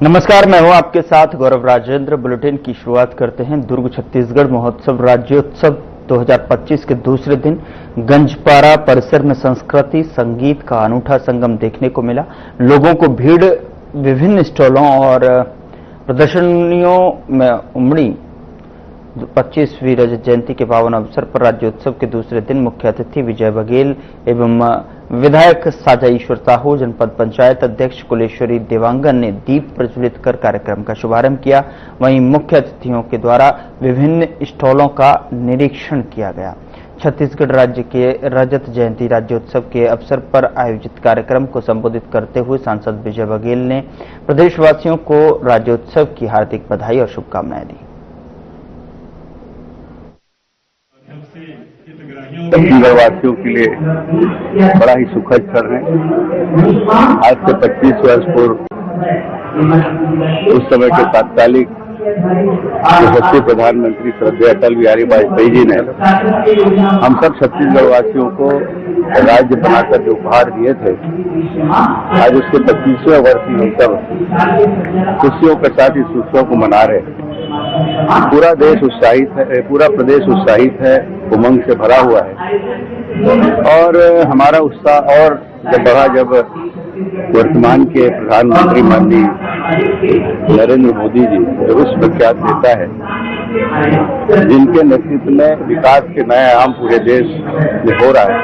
नमस्कार, मैं हूं आपके साथ गौरव राजेंद्र। बुलेटिन की शुरुआत करते हैं। दुर्ग छत्तीसगढ़ महोत्सव राज्योत्सव 2025 के दूसरे दिन गंजपारा परिसर में संस्कृति संगीत का अनूठा संगम देखने को मिला। लोगों को भीड़ विभिन्न स्टॉलों और प्रदर्शनियों में उमड़ी। 25वीं रजत जयंती के पावन अवसर पर राज्योत्सव के दूसरे दिन मुख्य अतिथि विजय बघेल एवं विधायक साजा ईश्वर साहू, जनपद पंचायत अध्यक्ष कुलेश्वरी देवांगन ने दीप प्रज्वलित कर कार्यक्रम का शुभारंभ किया। वहीं मुख्य अतिथियों के द्वारा विभिन्न स्टॉलों का निरीक्षण किया गया। छत्तीसगढ़ राज्य के रजत जयंती राज्योत्सव के अवसर पर आयोजित कार्यक्रम को संबोधित करते हुए सांसद विजय बघेल ने प्रदेशवासियों को राज्योत्सव की हार्दिक बधाई और शुभकामनाएं दी। छत्तीसगढ़वासियों के लिए बड़ा ही सुखद क्षण है। आज से 25 वर्ष पूर्व उस समय के तत्कालिक यशस्वी प्रधानमंत्री श्रद्धेय अटल बिहारी वाजपेयी जी ने हम सब छत्तीसगढ़वासियों को राज्य बनाकर जो उपहार दिए थे, आज उसके 25वें वर्ष में हम सब खुशियों के साथ इस उत्सव को मना रहे हैं। पूरा देश उत्साहित है, पूरा प्रदेश उत्साहित है, उमंग से भरा हुआ है और हमारा उत्साह और जब बढ़ा जब वर्तमान के प्रधानमंत्री माननीय नरेंद्र मोदी जी जो विश्व प्रख्यात नेता है, जिनके नेतृत्व में विकास के नए आयाम पूरे देश में हो रहा है,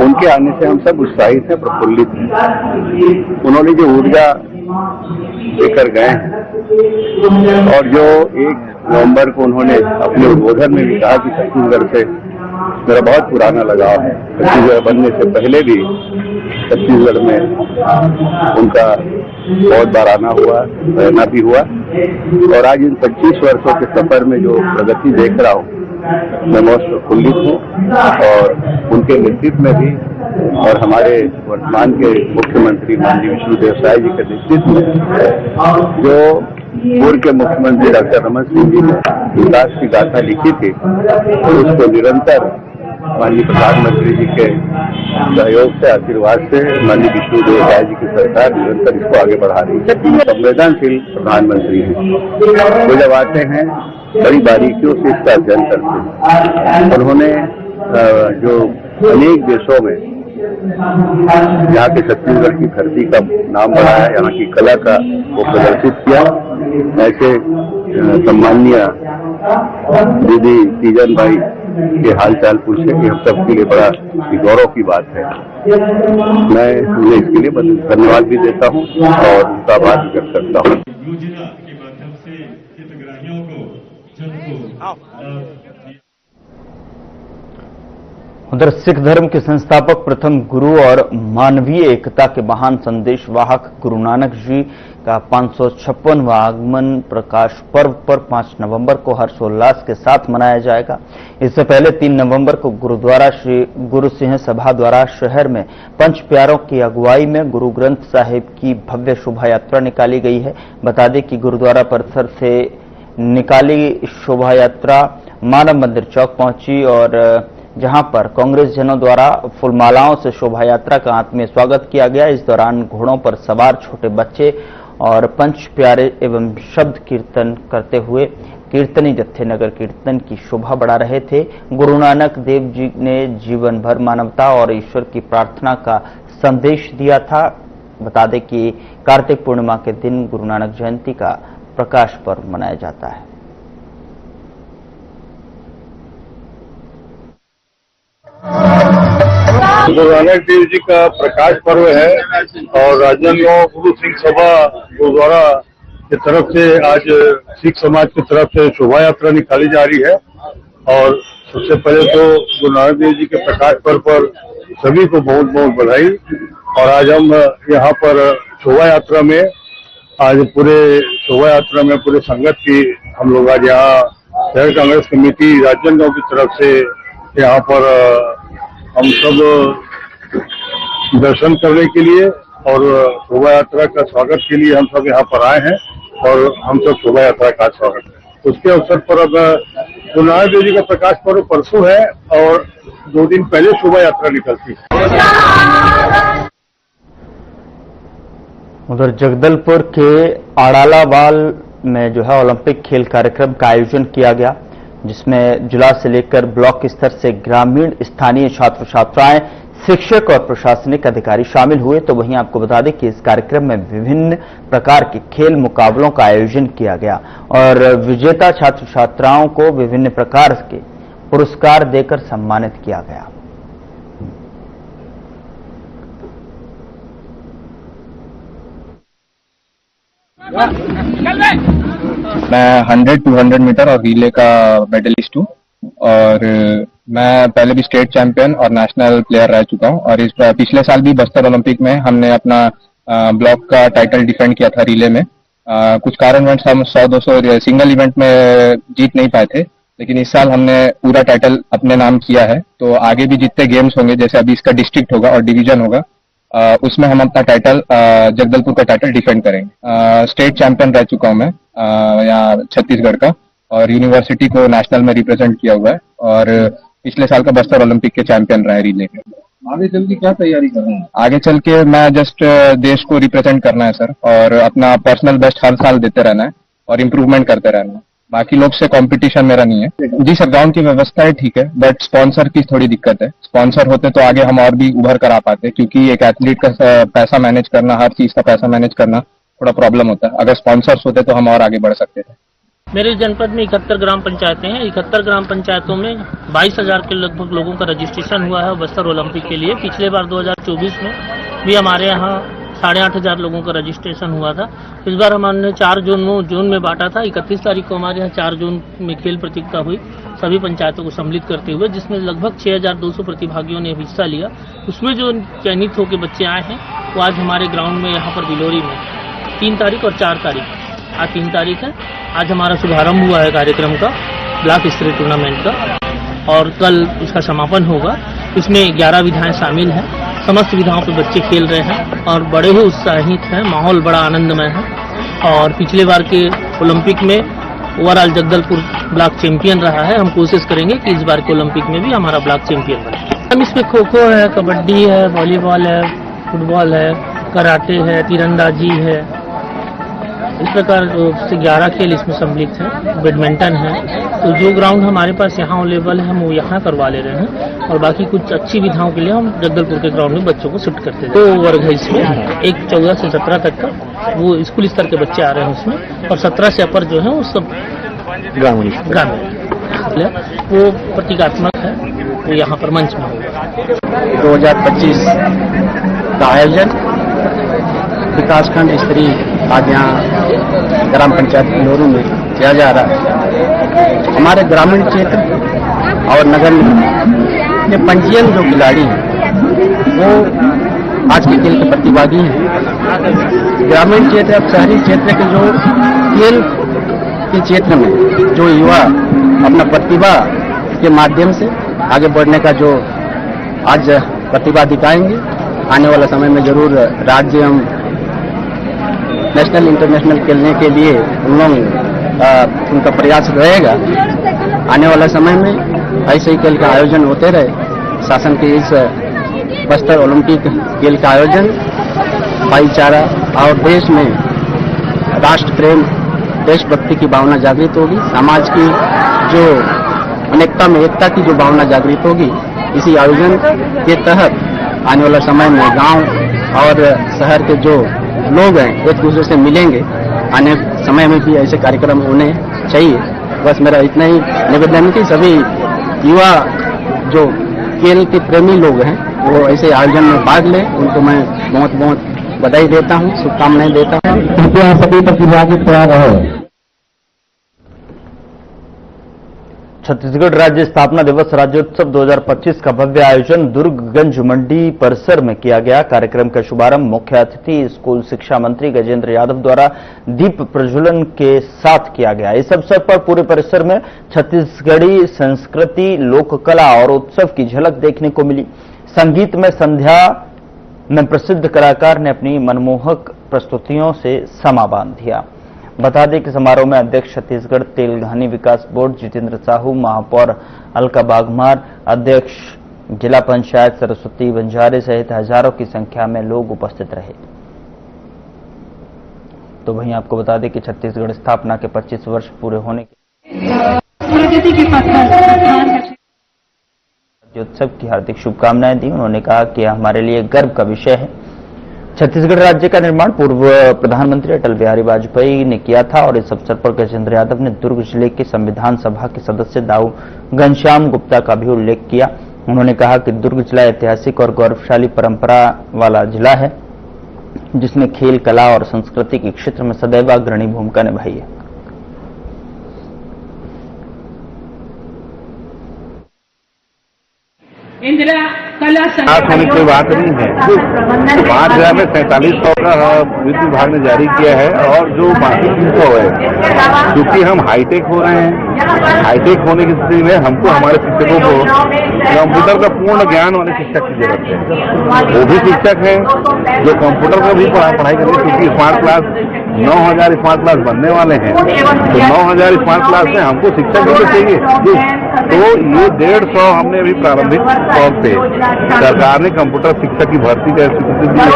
उनके आने से हम सब उत्साहित हैं, प्रफुल्लित हैं। उन्होंने जो ऊर्जा लेकर गए हैं और जो 1 नवंबर को उन्होंने अपने उद्बोधन में भी कहा कि छत्तीसगढ़ से मेरा बहुत पुराना लगाव है। छत्तीसगढ़ बनने से पहले भी छत्तीसगढ़ में उनका बहुत बार आना हुआ, रहना भी हुआ और आज इन 25 वर्षों के सफर में जो प्रगति देख रहा हूँ, मैं बहुत प्रफुल्लित हूँ और उनके नेतृत्व में भी और हमारे वर्तमान के मुख्यमंत्री माननीय विष्णुदेव साय जी के नेतृत्व में जो पूर्व के मुख्यमंत्री डॉक्टर रमन सिंह जी ने विकास की गाथा लिखी थी, उसको निरंतर माननीय प्रधानमंत्री जी के सहयोग से, आशीर्वाद से माननीय विष्णुदेव साय जी की सरकार निरंतर इसको आगे बढ़ा रही है। संवेदनशील प्रधानमंत्री हैं, वो जब आते हैं बड़ी बारीकियों से इसका अध्ययन करते हैं। उन्होंने जो अनेक देशों में यहाँ के छत्तीसगढ़ की धरती का नाम बढ़ाया, यहाँ की कला का वो प्रदर्शित किया। ऐसे सम्माननीय दीदी तीजन भाई के हालचाल पूछे कि हम सब के लिए बड़ा गौरव की बात है। मैं उन्हें इसके लिए धन्यवाद भी देता हूँ और उनका आभार भी व्यक्त करता हूँ। योजना के माध्यम से हितग्राहियों को उधर सिख धर्म के संस्थापक, प्रथम गुरु और मानवीय एकता के महान संदेश वाहक गुरु नानक जी का 556वां आगमन प्रकाश पर्व पर 5 नवंबर को हर्षोल्लास के साथ मनाया जाएगा। इससे पहले 3 नवंबर को गुरुद्वारा श्री गुरु सिंह सभा द्वारा शहर में पंच प्यारों की अगुवाई में गुरु ग्रंथ साहिब की भव्य शोभा यात्रा निकाली गई है। बता दें कि गुरुद्वारा परिसर से निकाली शोभा यात्रा मानव मंदिर चौक पहुंची और जहां पर कांग्रेस जनों द्वारा फूलमालाओं से शोभा यात्रा का आत्मीय स्वागत किया गया। इस दौरान घोड़ों पर सवार छोटे बच्चे और पंच प्यारे एवं शब्द कीर्तन करते हुए कीर्तनी जत्थे नगर कीर्तन की शोभा बढ़ा रहे थे। गुरु नानक देव जी ने जीवन भर मानवता और ईश्वर की प्रार्थना का संदेश दिया था। बता दें कि कार्तिक पूर्णिमा के दिन गुरु नानक जयंती का प्रकाश पर्व मनाया जाता है। गुरु नानक देव जी का प्रकाश पर्व है और राजनांदगांव गुरु सिंह सभा गुरुद्वारा की तरफ से आज सिख समाज की तरफ से शोभा यात्रा निकाली जा रही है। और सबसे पहले तो गुरु नानक देव जी के प्रकाश पर्व पर सभी को बहुत बहुत बधाई। और आज हम यहाँ पर शोभा यात्रा में पूरे संगत की हम लोग आज यहाँ शहर कांग्रेस कमेटी राजनांदगांव की तरफ से यहाँ पर हम सब दर्शन करने के लिए और शोभा यात्रा का स्वागत के लिए हम सब यहाँ पर आए हैं और हम सब शोभा यात्रा का स्वागत है। उसके अवसर पर अब गुरु नानक देव जी का प्रकाश पर्व परसों है और 2 दिन पहले शोभा यात्रा निकलती है। उधर जगदलपुर के आड़ालावाल में जो है ओलंपिक खेल कार्यक्रम का आयोजन किया गया, जिसमें जिला से लेकर ब्लॉक स्तर से ग्रामीण, स्थानीय छात्र छात्राएं, शिक्षक और प्रशासनिक अधिकारी शामिल हुए। तो वहीं आपको बता दें कि इस कार्यक्रम में विभिन्न प्रकार के खेल मुकाबलों का आयोजन किया गया और विजेता छात्र छात्राओं को विभिन्न प्रकार के पुरस्कार देकर सम्मानित किया गया। मैं 100-200 मीटर और रिले का मेडलिस्ट हूँ और मैं पहले भी स्टेट चैंपियन और नेशनल प्लेयर रह चुका हूँ और इस पिछले साल भी बस्तर ओलंपिक में हमने अपना ब्लॉक का टाइटल डिफेंड किया था रिले में। कुछ कारणवश हम 100-200 सिंगल इवेंट में जीत नहीं पाए थे, लेकिन इस साल हमने पूरा टाइटल अपने नाम किया है। तो आगे भी जितने गेम्स होंगे, जैसे अभी इसका डिस्ट्रिक्ट होगा और डिवीजन होगा, उसमें हम अपना टाइटल जगदलपुर का टाइटल डिफेंड करेंगे। स्टेट चैंपियन रह चुका हूं मैं यहाँ छत्तीसगढ़ का और यूनिवर्सिटी को नेशनल में रिप्रेजेंट किया हुआ है और पिछले साल का बस्तर ओलंपिक के चैंपियन रहे रिले के। आगे चल के क्या तैयारी कर रहे हैं? आगे चल के मैं जस्ट देश को रिप्रेजेंट करना है सर, और अपना पर्सनल बेस्ट हर साल देते रहना है और इम्प्रूवमेंट करते रहना है। बाकी लोग से कंपटीशन मेरा नहीं है। जी सर, ग्राउंड की व्यवस्था है ठीक है, बट स्पॉन्सर की थोड़ी दिक्कत है। स्पॉन्सर होते तो आगे हम और भी उभर कर आ पाते, क्योंकि एक एथलीट का पैसा मैनेज करना, हर चीज का पैसा मैनेज करना थोड़ा प्रॉब्लम होता है। अगर स्पॉन्सर्स होते तो हम और आगे बढ़ सकते थे। मेरे जनपद में 71 ग्राम पंचायतें हैं। 71 ग्राम पंचायतों में 22,000 के लगभग लोगों का रजिस्ट्रेशन हुआ है बस्तर ओलंपिक के लिए। पिछले बार 2024 में भी हमारे यहाँ 8,500 लोगों का रजिस्ट्रेशन हुआ था। इस बार हमने 4 जोन में बांटा था। 31 तारीख को हमारे यहाँ 4 जोन में खेल प्रतियोगिता हुई, सभी पंचायतों को सम्मिलित करते हुए, जिसमें लगभग 6,200 प्रतिभागियों ने हिस्सा लिया। उसमें जो चयनित होकर बच्चे आए हैं वो आज हमारे ग्राउंड में यहाँ पर बिलोरी में 3 तारीख और 4 तारीख, आज 3 तारीख है, आज हमारा शुभारंभ हुआ है कार्यक्रम का, ब्लॉक स्तरीय टूर्नामेंट का, और कल इसका समापन होगा। इसमें 11 विधाएं शामिल हैं। समस्त विधाओं पे बच्चे खेल रहे हैं और बड़े ही उत्साहित हैं। माहौल बड़ा आनंदमय है और पिछले बार के ओलंपिक में ओवरऑल जगदलपुर ब्लॉक चैंपियन रहा है। हम कोशिश करेंगे कि इस बार के ओलंपिक में भी हमारा ब्लॉक चैंपियन बने। हम इसमें खो खो है, कबड्डी है, वॉलीबॉल है, फुटबॉल है, कराटे है, तीरंदाजी है, इस प्रकार से 11 खेल इसमें सम्मिलित हैं। बैडमिंटन है। तो जो ग्राउंड हमारे पास यहाँ अवेलेबल है हम वो यहाँ करवा ले रहे हैं और बाकी कुछ अच्छी विधाओं के लिए हम जगदलपुर के ग्राउंड में बच्चों को शिफ्ट करते हैं। 2 वर्ग है इसमें, एक 14 से 17 तक का, वो स्कूल स्तर के बच्चे आ रहे हैं उसमें, और 17 से अपर जो है वो सब ग्रामीण वो प्रतीकात्मक है, वो यहाँ पर मंच में होगा। 2025 का आयोजन विकासखंड स्तरीय आज यहाँ ग्राम पंचायत बिलोरी में किया जा रहा है। हमारे ग्रामीण क्षेत्र और नगर निगम के पंजीयन जो खिलाड़ी हैं वो आज के खेल के प्रतिभागी हैं। ग्रामीण क्षेत्र और शहरी क्षेत्र के जो खेल के क्षेत्र में जो युवा अपना प्रतिभा के माध्यम से आगे बढ़ने का जो आज प्रतिभा दिखाएंगे, आने वाला समय में जरूर राज्य एवं नेशनल इंटरनेशनल खेलने के लिए उनका प्रयास रहेगा। आने वाला समय में ऐसे ही खेल का आयोजन होते रहे। शासन के इस बस्तर ओलंपिक खेल का आयोजन भाईचारा और देश में राष्ट्र प्रेम, देशभक्ति की भावना जागृत होगी। समाज की जो अनेकता में एकता की जो भावना जागृत होगी, इसी आयोजन के तहत आने वाला समय में गांव और शहर के जो लोग हैं एक दूसरे से मिलेंगे। आने समय में भी ऐसे कार्यक्रम होने चाहिए। बस मेरा इतना ही निवेदन है कि सभी युवा जो खेल के प्रेमी लोग हैं वो ऐसे आयोजन में भाग लें। उनको मैं बहुत बहुत बधाई देता हूँ, शुभकामनाएं देता हूँ। कृपया सभी प्रतिभागी तैयार रहो। छत्तीसगढ़ राज्य स्थापना दिवस राज्योत्सव 2025 का भव्य आयोजन दुर्गगंज मंडी परिसर में किया गया। कार्यक्रम का शुभारंभ मुख्य अतिथि स्कूल शिक्षा मंत्री गजेंद्र यादव द्वारा दीप प्रज्वलन के साथ किया गया। इस अवसर पर पूरे परिसर में छत्तीसगढ़ी संस्कृति, लोक कला और उत्सव की झलक देखने को मिली। संगीत में संध्या में प्रसिद्ध कलाकार ने अपनी मनमोहक प्रस्तुतियों से समा बांध दिया। बता दें कि समारोह में अध्यक्ष छत्तीसगढ़ तेलघानी विकास बोर्ड जितेंद्र साहू, महापौर अलका बागमार, अध्यक्ष जिला पंचायत सरस्वती बंजारे सहित हजारों की संख्या में लोग उपस्थित रहे। तो वहीं आपको बता दें कि छत्तीसगढ़ स्थापना के 25 वर्ष पूरे होने के प्रगति के पथ पर राज्योत्सव की हार्दिक शुभकामनाएं दी। उन्होंने कहा कि यह हमारे लिए गर्व का विषय है। छत्तीसगढ़ राज्य का निर्माण पूर्व प्रधानमंत्री अटल बिहारी वाजपेयी ने किया था और इस अवसर पर गजेंद्र यादव ने दुर्ग जिले के संविधान सभा के सदस्य दाऊ घनश्याम गुप्ता का भी उल्लेख किया। उन्होंने कहा कि दुर्ग जिला ऐतिहासिक और गौरवशाली परंपरा वाला जिला है, जिसने खेल, कला और संस्कृति के क्षेत्र में सदैव अग्रणी भूमिका निभाई है। इंदिरा कला होने की बात नहीं है। 5,000 में 4700 का वित्त विभाग ने जारी किया है और जो बाकी 300 है, क्योंकि हम हाईटेक हो रहे हैं, हाईटेक होने की स्थिति में हमको हमारे शिक्षकों को कंप्यूटर का पूर्ण ज्ञान वाले शिक्षक की जरूरत है। वो भी शिक्षक हैं जो कंप्यूटर का भी पढ़ाई करेंगे, क्योंकि स्मार्ट क्लास 9,000 स्मार्ट क्लास बनने वाले हैं। तो 9,000 स्मार्ट क्लास में हमको शिक्षक भी चाहिए। तो ये 150 हमने अभी प्रारंभिक तौर पे सरकार ने कंप्यूटर शिक्षक की भर्ती का स्वीकृति दी है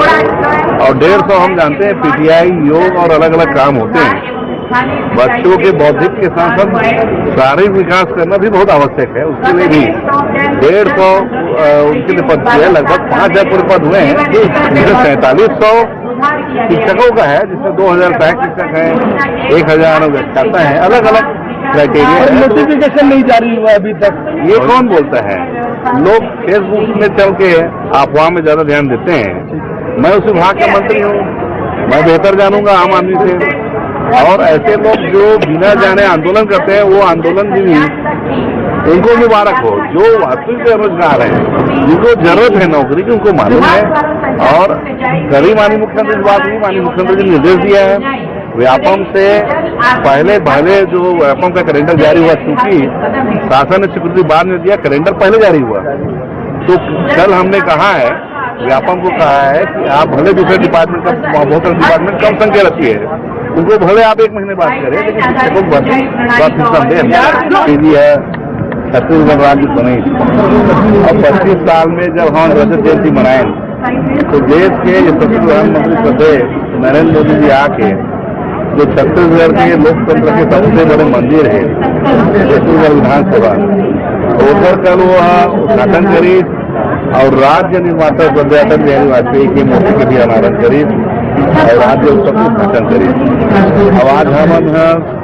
और 150 हम जानते हैं पीटीआई, योग और अलग अलग काम होते हैं। बच्चों के बौद्धिक के साथ साथ शारीरिक विकास करना भी बहुत आवश्यक है। उसके लिए भी 150 उनके लिए पद है। लगभग 5,000 पूरे पद हुए हैं, जिसमें 4700 शिक्षकों का है, जिसमें 2,000 सहायक शिक्षक हैं, 1,000 व्याख्याता हैं। अलग अलग क्राइटेरिया है। नोटिफिकेशन नहीं जारी हुआ अभी तक। ये कौन बोलता है? लोग फेसबुक में चल के अफवाह में ज्यादा ध्यान देते हैं। मैं उस विभाग का मंत्री हूँ, मैं बेहतर जानूंगा आम आदमी से। और ऐसे लोग जो बिना जाने आंदोलन करते हैं, वो आंदोलन भी उनको मुबारक हो। जो वास्तविक बेरोजगार हैं, जिनको जरूरत है नौकरी की, उनको मालूम है। और कभी माननीय मुख्यमंत्री की बात नहीं, माननीय मुख्यमंत्री ने निर्देश दिया है व्यापम से पहले जो व्यापम का कैलेंडर जारी हुआ, क्योंकि शासन ने स्वीकृति बाद में दिया, कैलेंडर पहले जारी हुआ। तो कल हमने कहा है, व्यापम को कहा है कि आप भले दूसरे डिपार्टमेंट का बहुत सारे डिपार्टमेंट कम संख्या रखिए, उनको भले आप 1 महीने बाद करें, लेकिन शिक्षकों को छत्तीसगढ़ राज्य बने। और 25 साल में जब हम रजत जयंती मनाएं, तो देश के यशस्वी प्रधानमंत्री श्रद्धेय नरेंद्र मोदी जी आके जो छत्तीसगढ़ के लोकतंत्र के सबसे बड़े मंदिर है छत्तीसगढ़ विधानसभा, उधर कल वो उद्घाटन करी और राज्य निर्माता श्रद्धेय अटल बिहारी वाजपेयी की मूर्ति के भी अनावरण करी और राज्य उत्सव का उद्घाटन करी। अब आज हम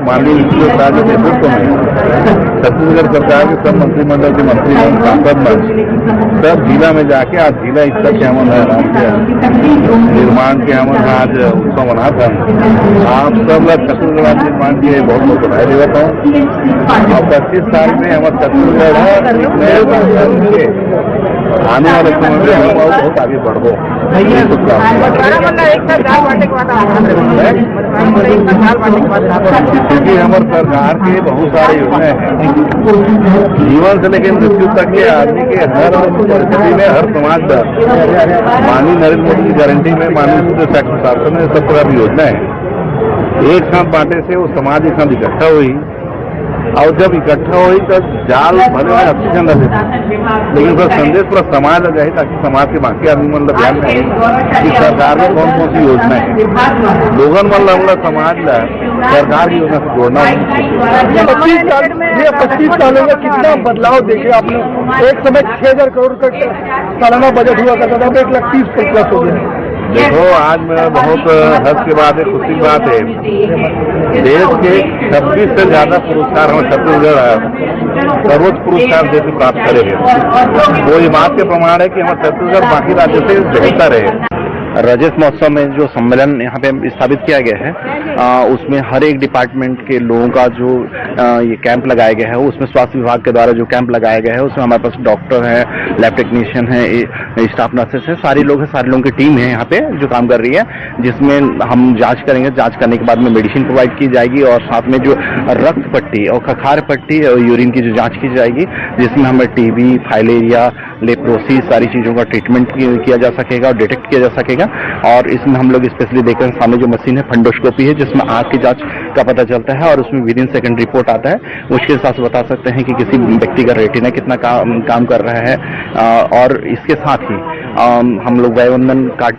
माननीय मुख्य राज्य नेतृत्व में छत्तीसगढ़ सरकार के सब मंत्रिमंडल के मंत्रीगण, सांसद सब जिला में जाके आज जिला स्तर के हमन निर्माण के हमन आज उत्सव मना था। आप सब लोग छत्तीसगढ़ राज्य निर्माण की बहुत बहुत बधाई देता हूँ। और 25 साल में हमारे छत्तीसगढ़ आने वाले समय में हम बहुत आगे बढ़ो। क्योंकि हमारे सरकार के बहुत सारे योजनाएं हैं, जीवन से लेकर मृत्यु तक के आदमी के हर परिस्थिति में हर समाज का माननीय नरेंद्र मोदी की गारंटी में माननीय शासन में सब प्रकार की योजना है। एक साथ बांटे से वो समाज एक साथ इकट्ठा हुई और जब इकट्ठा हुई तो जाल भले में अच्छी चंदा देती, लेकिन उसका संदेश पूरा समाज आ जाए ताकि समाज के बाकी आदमी मन ध्यान रहे कि सरकार में कौन कौन सी योजना है। लोगन मन ला समाज ला सरकार की योजना से जोड़ना। 25 सालों में कितना बदलाव देखे आपने? एक समय 6,000 करोड़ का सालाना बजट हुआ करता था, अब 1,30,000+ हो गया। देखो, आज मेरा बहुत हर्ष की बात है, खुशी की बात है, देश के 26 से ज्यादा पुरस्कार हमें छत्तीसगढ़ सर्वोच्च पुरस्कार देश में प्राप्त करेंगे। वो ये बात के प्रमाण है कि हमारे छत्तीसगढ़ बाकी राज्यों से बेहतर है। रजत महोत्सव में जो सम्मेलन यहाँ पे स्थापित किया गया है, उसमें हर एक डिपार्टमेंट के लोगों का जो ये कैंप लगाया गया है, उसमें स्वास्थ्य विभाग के द्वारा जो कैंप लगाया गया है, उसमें हमारे पास डॉक्टर है, लैब टेक्नीशियन है, स्टाफ नर्सेस है, सारे लोग हैं, सारे लोगों की टीम है यहाँ पे जो काम कर रही है, जिसमें हम जांच करेंगे। जांच करने के बाद में मेडिसिन प्रोवाइड की जाएगी और साथ में जो रक्त पट्टी और खखार पट्टी और यूरिन की जो जाँच की जाएगी, जिसमें हमें टीबी, फाइलेरिया, लेप्रोसी, सारी चीज़ों का ट्रीटमेंट किया जा सकेगा और डिटेक्ट किया जा सकेगा। और इसमें हम लोग स्पेशली देख रहे हैं सामने जो मशीन है फंडोस्कोपी है, जिसमें आँख की जांच का पता चलता है और उसमें विद इन सेकंड रिपोर्ट आता है। उसके हिसाब से बता सकते हैं कि किसी व्यक्ति का रेटिना कितना काम कर रहा है। और इसके साथ ही हम लोग वयोवंदन कार्ड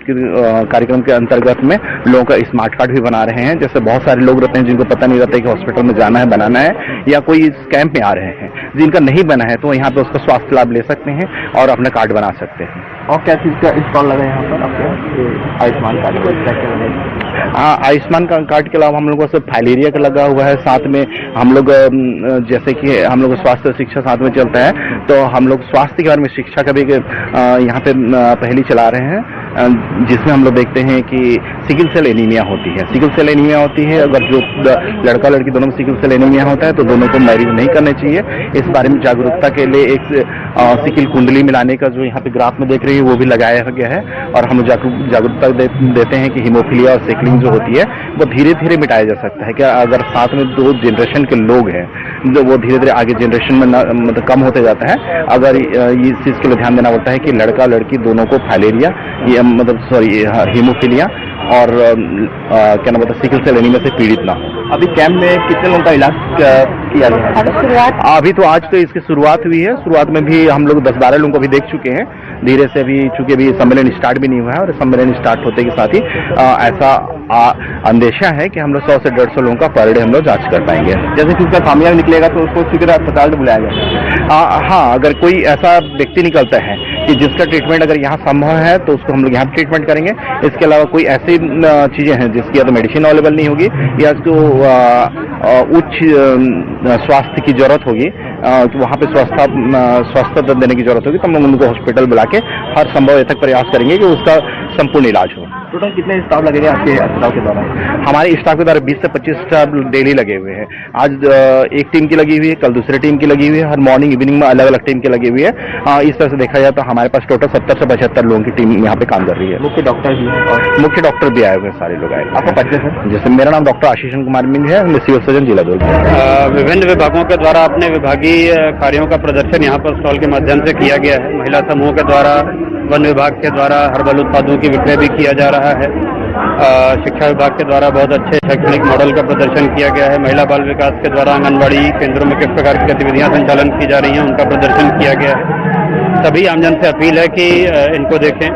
कार्यक्रम के अंतर्गत में लोगों का स्मार्ट कार्ड भी बना रहे हैं। जैसे बहुत सारे लोग रहते हैं जिनको पता नहीं रहता है कि हॉस्पिटल में जाना है, बनाना है, या कोई इस कैंप में आ रहे हैं, जिनका नहीं बना है तो यहाँ पे उसका स्वास्थ्य लाभ ले सकते हैं और अपना कार्ड बना सकते हैं। और क्या चीज़ का स्टॉल लगा है यहाँ पर आपके आयुष्मान कार्ड का? आयुष्मान कार्ड के अलावा हम लोगों से फाइलेरिया का लगा हुआ है। साथ में हम लोग जैसे कि हम लोग स्वास्थ्य और शिक्षा साथ में चलता है, तो हम लोग स्वास्थ्य के बारे में शिक्षा का भी यहाँ पे पहली चला रहे हैं, जिसमें हम लोग देखते हैं कि सिकल सेल एनीमिया होती है। सिकल सेल एनीमिया होती है, अगर जो लड़का लड़की दोनों में सिकल सेल एनीमिया होता है तो दोनों को मैरिज नहीं करने चाहिए। इस बारे में जागरूकता के लिए एक सिकल कुंडली मिलाने का जो यहाँ पे ग्राफ में देख रही है वो भी लगाया गया है। और हम जागरूकता देते हैं कि हीमोफीलिया और सिकलिंग जो होती है वो धीरे धीरे मिटाया जा सकता है। क्या अगर साथ में 2 जनरेशन के लोग हैं जो वो धीरे धीरे आगे जनरेशन में मतलब कम होते जाता है। अगर इस चीज के लिए ध्यान देना पड़ता है कि लड़का लड़की दोनों को फाइलेरिया हीमोफीलिया और क्या नाम होता है सिकल सेल एनीमिया से पीड़ित ना हो। अभी कैंप में कितने लोगों का इलाज किया गया है? अभी तो आज तो इसकी शुरुआत हुई है। शुरुआत में भी हम लोग 10-12 लोगों को भी देख चुके हैं। धीरे से अभी चूंकि अभी सम्मेलन स्टार्ट भी नहीं हुआ है, और सम्मेलन स्टार्ट होते के साथ ही ऐसा अंदेशा है कि हम लोग 100 से 150 लोगों का पर डे हम लोग जांच कर पाएंगे। जैसे कि उसका खामियाजा निकलेगा तो उसको शीघ्र अस्पताल में बुलाया जाएगा। हाँ, अगर कोई ऐसा व्यक्ति निकलता है कि जिसका ट्रीटमेंट अगर यहाँ संभव है तो उसको हम लोग यहाँ ट्रीटमेंट करेंगे। इसके अलावा कोई ऐसी चीजें हैं जिसकी या तो मेडिसिन अवेलेबल नहीं होगी या उसको उच्च स्वास्थ्य की जरूरत होगी, तो वहाँ पे स्वास्थ्य देने की जरूरत होगी, तो हम उनको हॉस्पिटल बुला के हर संभव तक प्रयास करेंगे कि उसका संपूर्ण इलाज हो। टोटल कितने स्टाफ लगेंगे आपके अस्पताल के द्वारा? हमारे स्टाफ के द्वारा 20 से 25 स्टाफ डेली लगे हुए हैं। आज एक टीम की लगी हुई है, कल दूसरे टीम की लगी हुई है, हर मॉर्निंग इवनिंग में अलग अलग टीम की लगी हुई है। इस तरह से देखा जाए तो हमारे पास टोटल 70 से 75 लोगों की टीम यहाँ पे काम कर रही है। मुख्य डॉक्टर भी है और मुख्य डॉक्टर भी आए हुए हैं, सारे लोग आए। आपका परिचय सर? जैसे मेरा नाम डॉक्टर आशीष कुमार मिंग है, मैं सिविल सर्जन जिला दुर्ग। विभिन्न विभागों के द्वारा अपने विभागीय कार्यों का प्रदर्शन यहाँ पर स्टॉल के माध्यम से किया गया है। महिला समूह के द्वारा, वन विभाग के द्वारा हर्बल उत्पादों की विक्रय भी किया जा रहा है। शिक्षा विभाग के द्वारा बहुत अच्छे शैक्षणिक मॉडल का प्रदर्शन किया गया है। महिला बाल विकास के द्वारा आंगनबाड़ी केंद्रों में किस प्रकार की गतिविधियां संचालन की जा रही हैं उनका प्रदर्शन किया गया है। सभी आमजन से अपील है कि इनको देखें।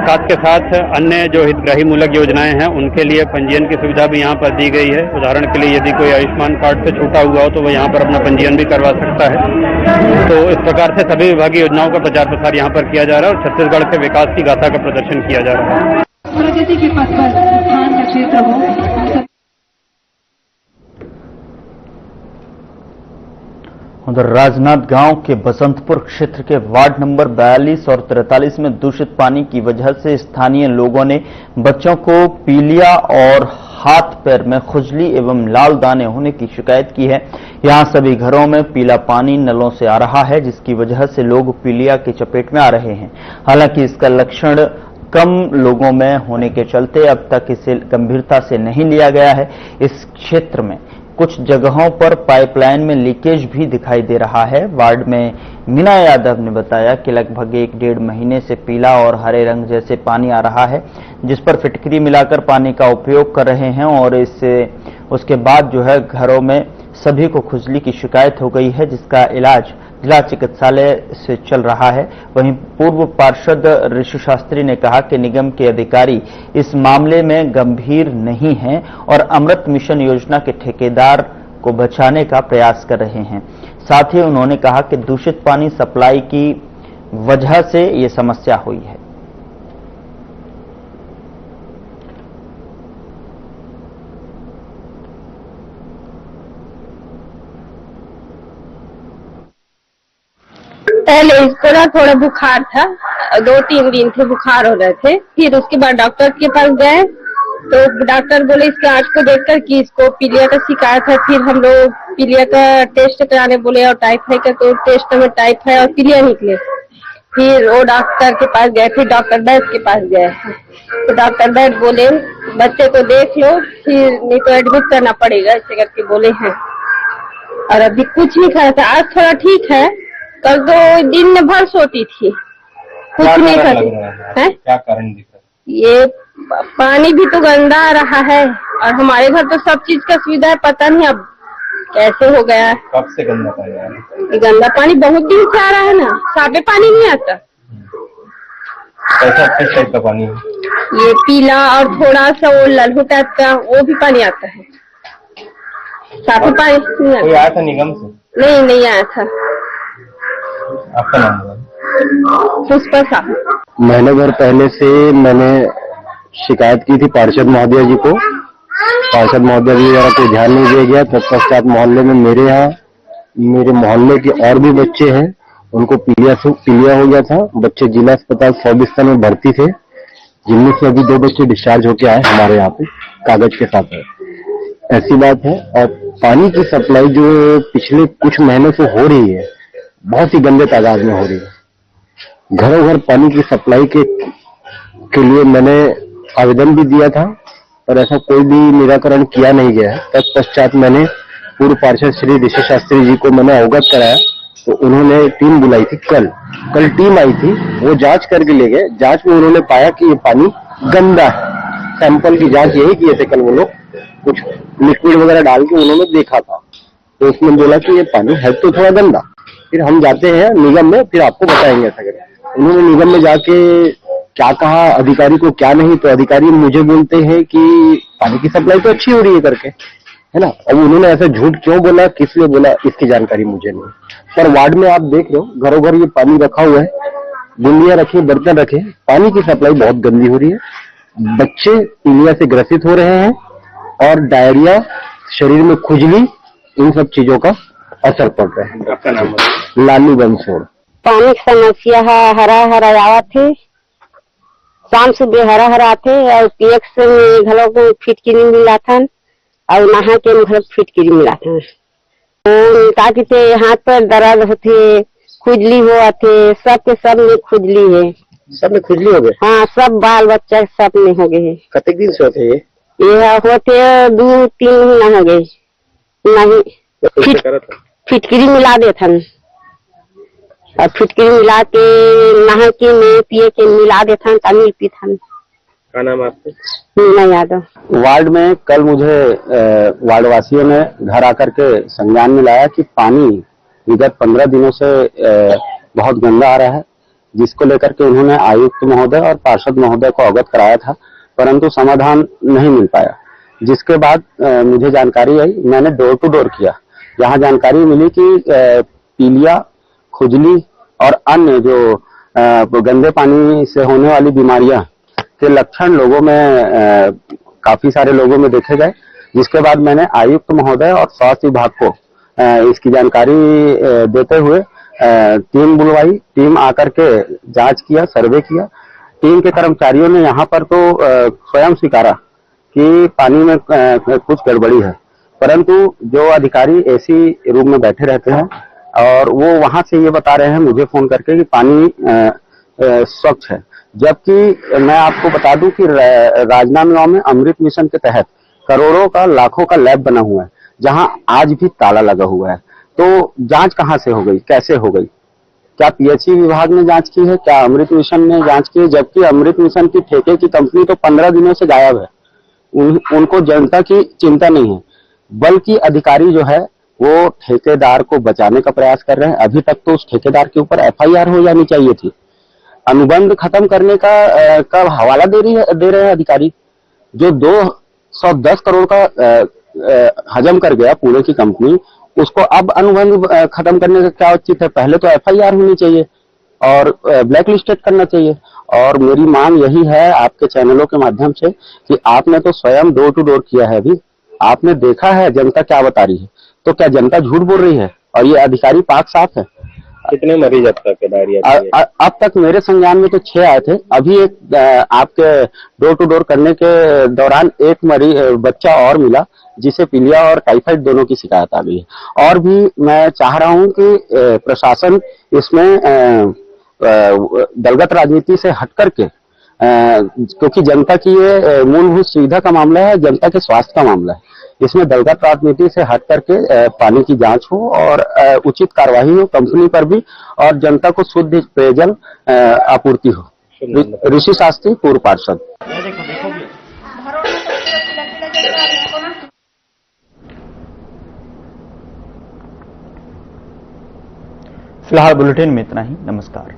साथ के साथ अन्य जो हितग्राही मूलक योजनाएं हैं उनके लिए पंजीयन की सुविधा भी यहाँ पर दी गई है। उदाहरण के लिए यदि कोई आयुष्मान कार्ड से छूटा हुआ हो तो वो यहाँ पर अपना पंजीयन भी करवा सकता है। तो इस प्रकार से सभी विभागीय योजनाओं का प्रचार प्रसार यहाँ पर किया जा रहा है और छत्तीसगढ़ के विकास की गाथा का प्रदर्शन किया जा रहा है। प्रगति के पथ पर उत्थान का क्षेत्र हो। उधर राजनांदगांव के बसंतपुर क्षेत्र के वार्ड नंबर 42 और 43 में दूषित पानी की वजह से स्थानीय लोगों ने बच्चों को पीलिया और हाथ पैर में खुजली एवं लाल दाने होने की शिकायत की है। यहां सभी घरों में पीला पानी नलों से आ रहा है, जिसकी वजह से लोग पीलिया की चपेट में आ रहे हैं। हालांकि इसका लक्षण कम लोगों में होने के चलते अब तक इसे गंभीरता से नहीं लिया गया है। इस क्षेत्र में कुछ जगहों पर पाइपलाइन में लीकेज भी दिखाई दे रहा है। वार्ड में मीना यादव ने बताया कि लगभग 1-1.5 महीने से पीला और हरे रंग जैसे पानी आ रहा है, जिस पर फिटकरी मिलाकर पानी का उपयोग कर रहे हैं और उसके बाद जो है घरों में सभी को खुजली की शिकायत हो गई है, जिसका इलाज जिला चिकित्सालय से चल रहा है। वहीं पूर्व पार्षद ऋषि शास्त्री ने कहा कि निगम के अधिकारी इस मामले में गंभीर नहीं हैं और अमृत मिशन योजना के ठेकेदार को बचाने का प्रयास कर रहे हैं। साथ ही उन्होंने कहा कि दूषित पानी सप्लाई की वजह से ये समस्या हुई है। पहले इसको ना थोड़ा बुखार था, 2-3 दिन से बुखार हो रहे थे। फिर उसके बाद डॉक्टर के पास गए तो डॉक्टर बोले इसके आंख को देखकर कि इसको पीलिया का शिकायत है। फिर हम लोग पीलिया का टेस्ट कराने बोले और टाइफाइड का, तो टेस्ट में टाइफाइड और पीलिया निकले। फिर वो डॉक्टर के पास गए, फिर डॉक्टर बैठ के पास गए तो डॉक्टर बैठ बोले बच्चे को देख लो, फिर नहीं तो एडमिट करना पड़ेगा, ऐसे करके बोले हैं। और अभी कुछ नहीं खाया था, आज थोड़ा ठीक है, कल तो दिन में भर सोती थी, कुछ नहीं करती है। क्या कारण दिख रहा है? ये पानी भी तो गंदा आ रहा है और हमारे घर तो सब चीज का सुविधा है, पता नहीं अब कैसे हो गया है। कब से गंदा पानी आ रहा है? ये गंदा पानी बहुत दिन से आ रहा है ना, साफे पानी नहीं आता। कैसा किस टाइप का पानी है? ये पीला और थोड़ा सा वो लल्हू टाइप का वो भी पानी आता है, साफे पानी नहीं कोई आता। आया था निगम से? नहीं आया था। आपका नाम बताओ। पुष्पा साहब। महीने भर पहले से मैंने शिकायत की थी पार्षद महोदया जी को। पार्षद महोदया जी द्वारा कोई ध्यान नहीं दिया गया। तत्पश्चात मोहल्ले में मेरे मोहल्ले के और भी बच्चे हैं, उनको पीलिया हो गया था। बच्चे जिला अस्पताल 100 बिस्तर में भर्ती थे, जिनमें से अभी 2 बच्चे डिस्चार्ज होके आए हमारे यहाँ पे कागज के साथ है। ऐसी बात है। और पानी की सप्लाई जो पिछले कुछ महीनों से हो रही है, बहुत ही गंदे तादाद में हो रही है। घरों घर पानी की सप्लाई के लिए मैंने आवेदन भी दिया था, पर ऐसा कोई भी निराकरण किया नहीं गया है। तत्पश्चात मैंने पूर्व पार्षद श्री ऋषि शास्त्री जी को मैंने अवगत कराया, तो उन्होंने टीम बुलाई थी। कल टीम आई थी, वो जांच करके ले गए। जांच में उन्होंने पाया कि ये पानी गंदा है। सैंपल की जांच यही किए थे कल वो लोग, कुछ लिक्विड वगैरह डाल के उन्होंने देखा था, तो उसमें बोला कि ये पानी है तो थोड़ा गंदा। फिर हम जाते हैं निगम में, फिर आपको बताएंगे ऐसा करके। उन्होंने निगम में जाके क्या कहा अधिकारी को क्या नहीं, तो अधिकारी मुझे बोलते हैं कि पानी की सप्लाई तो अच्छी हो रही है करके, है ना। अब उन्होंने ऐसा झूठ क्यों बोला, किस लिए बोला, इसकी जानकारी मुझे नहीं। पर वार्ड में आप देख रहे हो घरों घर ये पानी रखा हुआ है, गुंडियां रखी, बर्तन रखे, पानी की सप्लाई बहुत गंदी हो रही है। बच्चे पीलिया से ग्रसित हो रहे हैं और डायरिया, शरीर में खुजली, इन सब चीजों का असर पड़ रहा है। आपका नाम? लालू बंसोड़। पानी की समस्या है, हरा आवा थे, शाम सुबह हरा थे और एक से घरों को फिटकिरी मिला था और नहा के घर फिटकिरी मिला था। ताकि से हाथ पर दर्द होते, खुजली हुआ थे, सब में खुजली है। सब में खुजली हो गए? हाँ, सब बाल बच्चा सब में हो गए। कतने दिन से होते ये? होते 2-3 महीना हो गए। नहीं फिटकिरी मिला दे था और फिटकिरी मिला के नहा के में पिए के मिला दे था, तमिल पी था। क्या नाम आपका? नहीं यादव। वार्ड में कल मुझे वार्ड वासियों ने घर आकर के संज्ञान में लाया कि पानी विगत 15 दिनों से बहुत गंदा आ रहा है, जिसको लेकर के उन्होंने आयुक्त महोदय और पार्षद महोदय को अवगत कराया था, परंतु समाधान नहीं मिल पाया। जिसके बाद मुझे जानकारी आई, मैंने डोर टू डोर किया। यहाँ जानकारी मिली कि पीलिया, खुजली और अन्य जो गंदे पानी से होने वाली बीमारियां के लक्षण लोगों में काफी सारे लोगों में देखे गए। जिसके बाद मैंने आयुक्त महोदय और स्वास्थ्य विभाग को इसकी जानकारी देते हुए टीम बुलवाई। टीम आकर के जांच किया, सर्वे किया। टीम के कर्मचारियों ने यहाँ पर तो स्वयं स्वीकारा कि पानी में कुछ गड़बड़ी है, परंतु जो अधिकारी एसी रूम में बैठे रहते हैं और वो वहां से ये बता रहे हैं मुझे फोन करके कि पानी स्वच्छ है। जबकि मैं आपको बता दूं कि राजनांदगांव में अमृत मिशन के तहत करोड़ों का, लाखों का लैब बना हुआ है, जहां आज भी ताला लगा हुआ है। तो जांच कहां से हो गई, कैसे हो गई? क्या पीएचई विभाग ने जांच की है? क्या अमृत मिशन ने जांच की है? जबकि अमृत मिशन की ठेके की कंपनी तो 15 दिनों से गायब है। उनको जनता की चिंता नहीं है, बल्कि अधिकारी जो है वो ठेकेदार को बचाने का प्रयास कर रहे हैं। अभी तक तो उस ठेकेदार के ऊपर FIR हो जानी चाहिए थी। अनुबंध खत्म करने का हवाला दे रहे हैं अधिकारी। जो 210 करोड़ का हजम कर गया पुणे की कंपनी, उसको अब अनुबंध खत्म करने का क्या उचित है? पहले तो FIR होनी चाहिए और ब्लैक लिस्टेड करना चाहिए। और मेरी मांग यही है आपके चैनलों के माध्यम से कि आपने तो स्वयं डोर टू डोर किया है, अभी आपने देखा है जनता क्या बता रही है, तो क्या जनता झूठ बोल रही है? और ये अधिकारी पाक साफ है। कितने मरीज अब तक डायरिया? अब तक मेरे संज्ञान में तो 6 आए थे। अभी एक आपके डोर टू डोर करने के दौरान एक बच्चा और मिला, जिसे पीलिया और टाइफाइड दोनों की शिकायत आ गई है। और भी मैं चाह रहा हूं कि प्रशासन इसमें दलगत राजनीति से हट करके क्योंकि जनता की ये मूलभूत सुविधा का मामला है, जनता के स्वास्थ्य का मामला है। इसमें दलगत राजनीति से हट करके पानी की जांच हो और उचित कार्यवाही हो कंपनी पर भी, और जनता को शुद्ध पेयजल आपूर्ति हो। ऋषि शास्त्री, पूर्व पार्षद। फिलहाल बुलेटिन में इतना ही। नमस्कार।